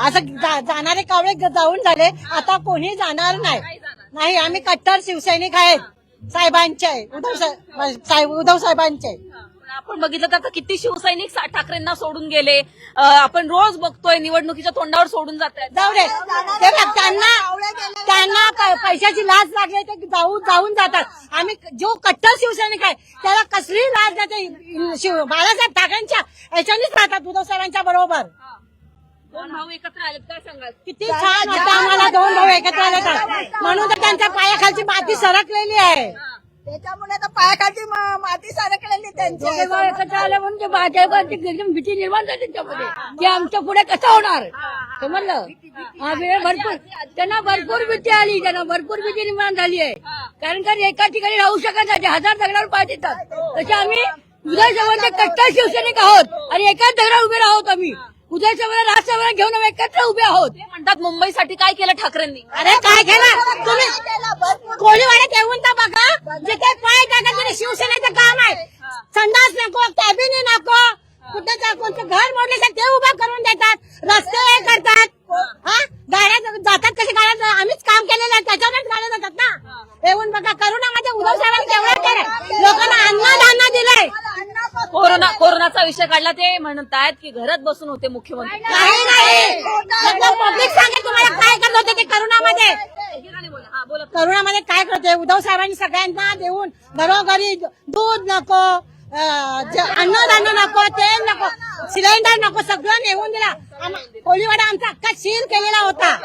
असं जाणारे कावळे जाऊन झाले, आता कोणी जाणार नाही. आम्ही कट्टर शिवसैनिक आहेत साहेबांचे, उद्धव साहेबांचे. आपण बघितलं तर किती शिवसैनिक ठाकरेंना सोडून गेले. आपण रोज बघतोय निवडणुकीच्या तोंडावर सोडून जात आहेत. जाऊ दे, ते बघ, त्यांना पैशाची लाच लागली ते जाऊन जातात. आम्ही जो कट्टर शिवसैनिक आहे त्याला कसली लाच देते, बाळासाहेब ठाकरेंच्या याच्यानेच राहतात, उद्धव साहेबांच्या बरोबर. दोन भाऊ एकत्र आले, काय सांगाल? किती छान वाटतं आम्हाला दोन भाऊ एकत्र आले तर. म्हणून तर त्यांच्या पायाखालची माती सरकलेली आहे. त्याच्यामुळे तर पायाखालची माती सरकलेली त्यांची. एकत्र आले म्हणून ते भाजपची एकदम भीती निर्माण झाली त्यांच्यामध्ये की आमच्या पुढे कसं होणार, समजलं. भरपूर त्यांना भरपूर भीती आली, त्यांना भरपूर भीती निर्माण झाली आहे. कारण का एका ठिकाणी राहू शकत नाही, 1000 दगडावर पाय देतात. तसे आम्ही उदय साहेबांचे कट्टर शिवसैनिक आहोत आणि एकाच दगडावर उभे राहत. आम्ही उदय साहेबांना राजसाहेबांना घेऊन आम्ही एकत्र उभे आहोत. ते म्हणतात मुंबईसाठी काय केलं ठाकरेंनी? अरे काय केलं तुम्ही? कोळीवाड्यात येऊन तर बघा, जिथे पाय टाका तिथे शिवसेनेचं काम आहे. संडास नको, कॅबिन नको, कुठे कोणतं घर मोडले ते उभं करून देतात, रस्ते हे करतात. गाड्या जातात कसे, गाड्या आम्हीच काम केलेलं आहे त्याच्यावरच गाड्या जातात ना. येऊन बघा, करोनामध्ये उद्धव साहेबांनी केवढं केलं, लोकांना अन्नधान्य दिलंय. कोरोनाचा विषय काढला, ते म्हणतात की घरात बसून होते मुख्यमंत्री. नाही पब्लिक सांगेल तुम्हाला काय करत होते ते करोनामध्ये. करोनामध्ये काय करते उद्धव साहेबांनी सगळ्यांना देऊन घरोघरी दूध नको, अन्नधान्य नको, तेल नको, सिलेंडर नको, सगळं नेऊन दिला. कोळीवाडा आमचा अख्खा सील केलेला होता.